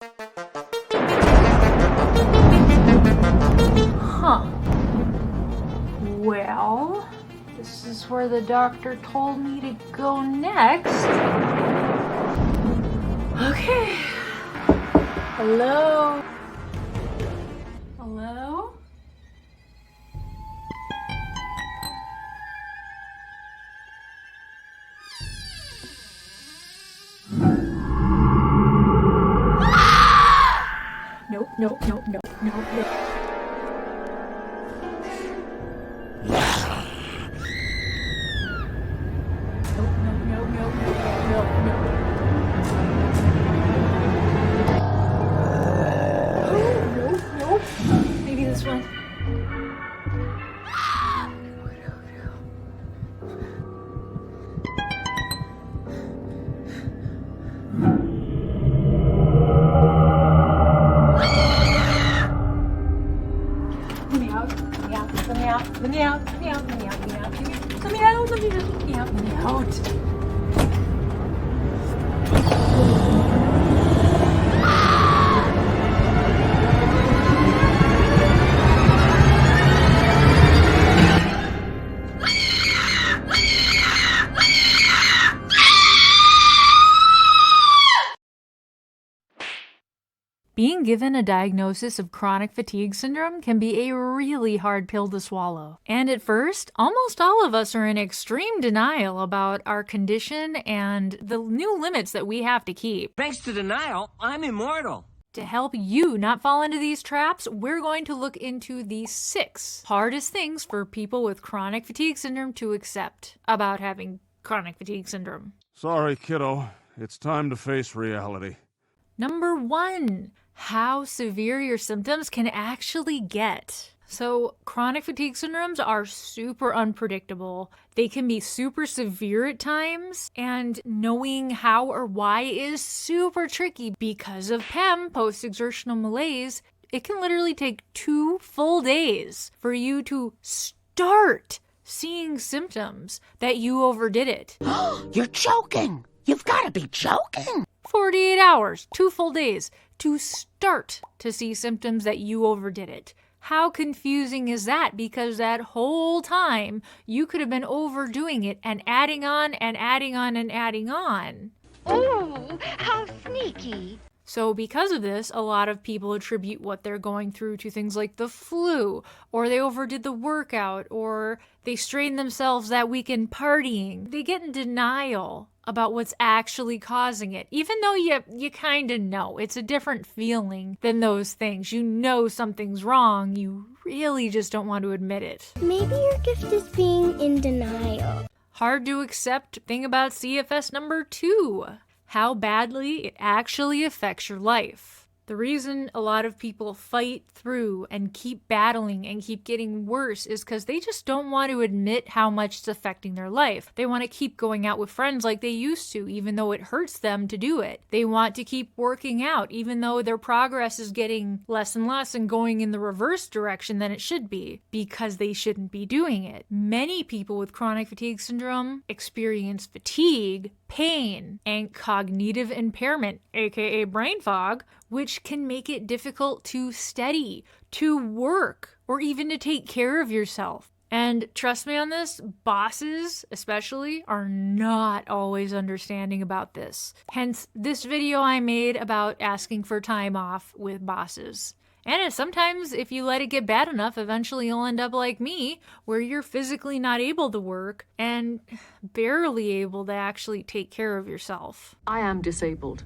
Huh. Well, this is where the doctor told me to go next. Okay. Hello? Hello? Nope, nope, nope, nope, nope, nope. Maybe this one. Let me out. Let me out. Let me out. Let me out. Let me out. Let me out. Let me out. Let me out. Let me out. Let me out. Being given a diagnosis of chronic fatigue syndrome can be a really hard pill to swallow. And at first, almost all of us are in extreme denial about our condition and the new limits that we have to keep. Thanks to denial, I'm immortal. To help you not fall into these traps, we're going to look into the 6 hardest things for people with chronic fatigue syndrome to accept about having chronic fatigue syndrome. Sorry, kiddo. It's time to face reality. Number 1, how severe your symptoms can actually get. So, chronic fatigue syndromes are super unpredictable. They can be super severe at times, and knowing how or why is super tricky because of PEM, post-exertional malaise. It can literally take 2 full days for you to start seeing symptoms that you overdid it. You're joking! You've got to be joking! 48 hours, 2 full days, to start to see symptoms that you overdid it. How confusing is that? Because that whole time, you could have been overdoing it and adding on and adding on and adding on. Oh, how sneaky. So because of this, a lot of people attribute what they're going through to things like the flu, or they overdid the workout, or they strained themselves that weekend partying. They get in denial about what's actually causing it, even though you kind of know. It's a different feeling than those things. You know something's wrong, you really just don't want to admit it. Maybe your gift is being in denial. Hard to accept thing about CFS number 2. How badly it actually affects your life. The reason a lot of people fight through and keep battling and keep getting worse is because they just don't want to admit how much it's affecting their life. They want to keep going out with friends like they used to, even though it hurts them to do it. They want to keep working out, even though their progress is getting less and less and going in the reverse direction than it should be, because they shouldn't be doing it. Many people with chronic fatigue syndrome experience fatigue, pain, and cognitive impairment, aka brain fog, which can make it difficult to study, to work, or even to take care of yourself. And trust me on this, bosses especially are not always understanding about this. Hence this video I made about asking for time off with bosses. And sometimes if you let it get bad enough, eventually you'll end up like me, where you're physically not able to work and barely able to actually take care of yourself. I am disabled.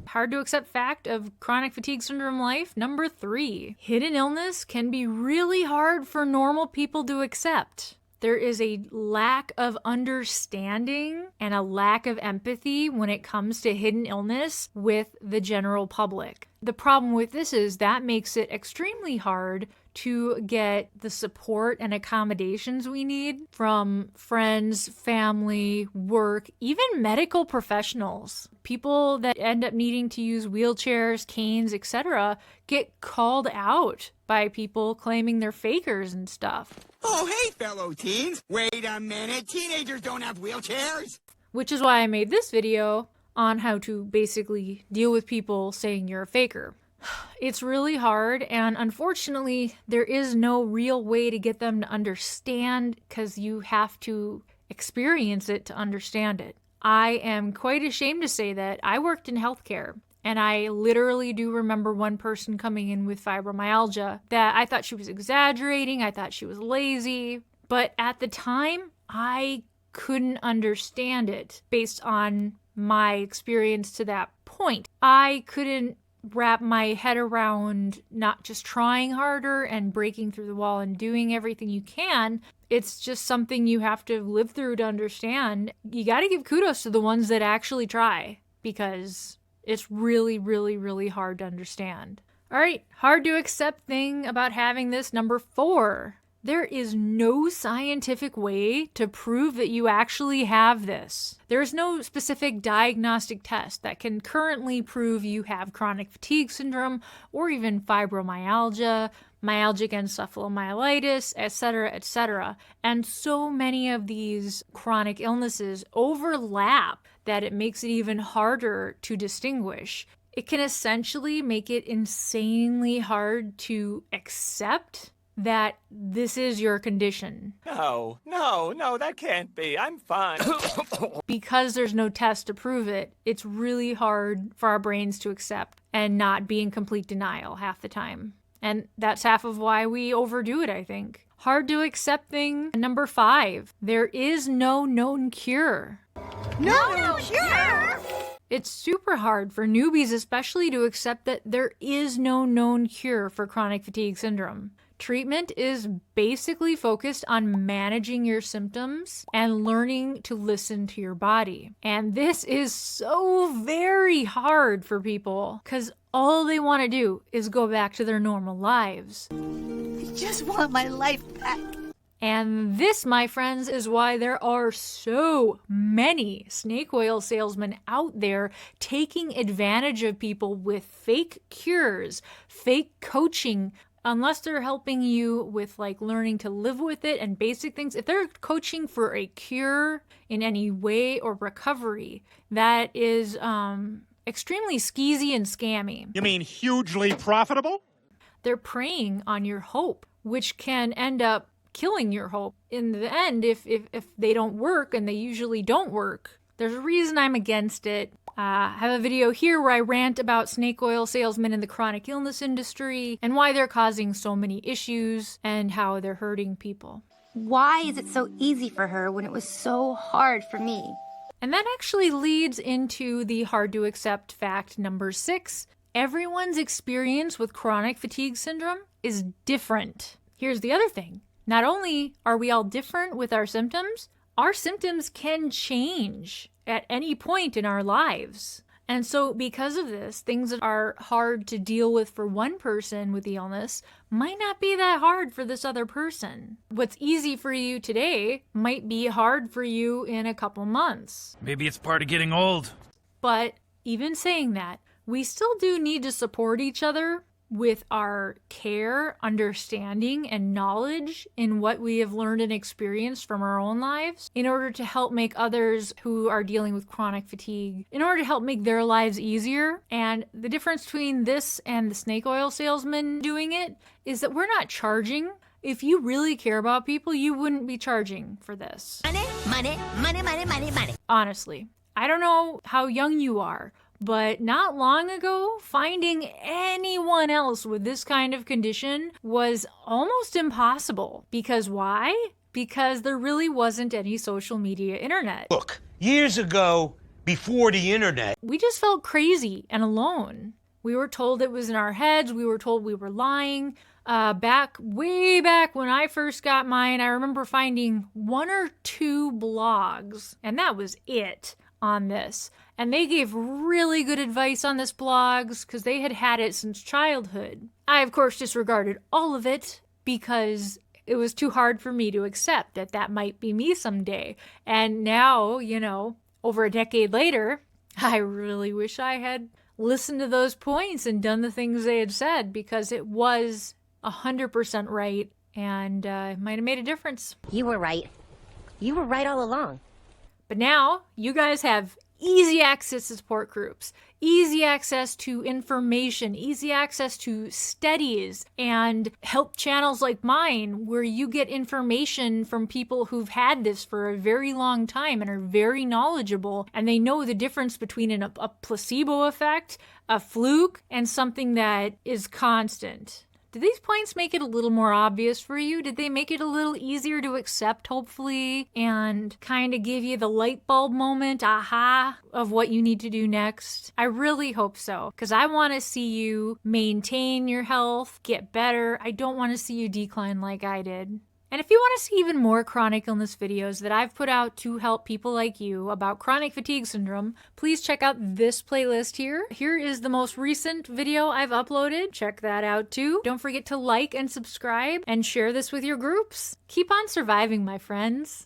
Hard to accept fact of chronic fatigue syndrome life, number 3. Hidden illness can be really hard for normal people to accept. There is a lack of understanding and a lack of empathy when it comes to hidden illness with the general public. The problem with this is that makes it extremely hard to get the support and accommodations we need from friends, family, work, even medical professionals. People that end up needing to use wheelchairs, canes, etc. get called out by people claiming they're fakers and stuff. Oh, hey, fellow teens. Wait a minute. Teenagers don't have wheelchairs. Which is why I made this video on how to basically deal with people saying you're a faker. It's really hard, and unfortunately, there is no real way to get them to understand because you have to experience it to understand it. I am quite ashamed to say that I worked in healthcare, and I literally do remember one person coming in with fibromyalgia that I thought she was exaggerating, I thought she was lazy, but at the time, I couldn't understand it based on my experience to that point. I couldn't wrap my head around not just trying harder and breaking through the wall and doing everything you can. It's just something you have to live through to understand. You got to give kudos to the ones that actually try, because it's really, really, really hard to understand. All right, hard to accept thing about having this, number 4. There is no scientific way to prove that you actually have this. There is no specific diagnostic test that can currently prove you have chronic fatigue syndrome or even fibromyalgia, myalgic encephalomyelitis, etc., etc. And so many of these chronic illnesses overlap that it makes it even harder to distinguish. It can essentially make it insanely hard to accept that this is your condition. No, that can't be. I'm fine. Because there's no test to prove it, it's really hard for our brains to accept and not be in complete denial half the time. And that's half of why we overdo it, I think. Hard to accept thing number 5. There is no known cure. No cure! It's super hard for newbies especially to accept that there is no known cure for chronic fatigue syndrome. Treatment is basically focused on managing your symptoms and learning to listen to your body. And this is so very hard for people because all they want to do is go back to their normal lives. I just want my life back. And this, my friends, is why there are so many snake oil salesmen out there taking advantage of people with fake cures, fake coaching. Unless they're helping you with like learning to live with it and basic things, if they're coaching for a cure in any way or recovery, that is extremely skeezy and scammy. You mean hugely profitable? They're preying on your hope, which can end up killing your hope. In the end, if they don't work, and they usually don't work, there's a reason I'm against it. I have a video here where I rant about snake oil salesmen in the chronic illness industry and why they're causing so many issues and how they're hurting people. Why is it so easy for her when it was so hard for me? And that actually leads into the hard to accept fact number 6. Everyone's experience with chronic fatigue syndrome is different. Here's the other thing. Not only are we all different with our symptoms can change at any point in our lives. And so because of this, things that are hard to deal with for one person with the illness might not be that hard for this other person. What's easy for you today might be hard for you in a couple months. Maybe it's part of getting old. But even saying that, we still do need to support each other with our care, understanding, and knowledge in what we have learned and experienced from our own lives in order to help make others who are dealing with chronic fatigue, in order to help make their lives easier. And the difference between this and the snake oil salesman doing it is that we're not charging. If you really care about people, you wouldn't be charging for this. Money. Honestly, I don't know how young you are, but not long ago, finding anyone else with this kind of condition was almost impossible. Because why? Because there really wasn't any social media internet. Look, years ago, before the internet, We just felt crazy and alone. We were told it was in our heads. We were told we were lying. Way back when I first got mine, I remember finding 1 or 2 blogs, and that was it on this. And they gave really good advice on this blogs because they had it since childhood. I, of course, disregarded all of it because it was too hard for me to accept that might be me someday. And now, over a decade later, I really wish I had listened to those points and done the things they had said, because it was 100% right, and it might have made a difference. You were right. You were right all along. But now you guys have easy access to support groups, easy access to information, easy access to studies, and help channels like mine where you get information from people who've had this for a very long time and are very knowledgeable, and they know the difference between a placebo effect, a fluke, and something that is constant. Did these points make it a little more obvious for you? Did they make it a little easier to accept, hopefully, and kind of give you the light bulb moment, aha, of what you need to do next? I really hope so, because I want to see you maintain your health, get better. I don't want to see you decline like I did. And if you want to see even more chronic illness videos that I've put out to help people like you about chronic fatigue syndrome, please check out this playlist here. Here is the most recent video I've uploaded. Check that out too. Don't forget to like and subscribe and share this with your groups. Keep on surviving, my friends.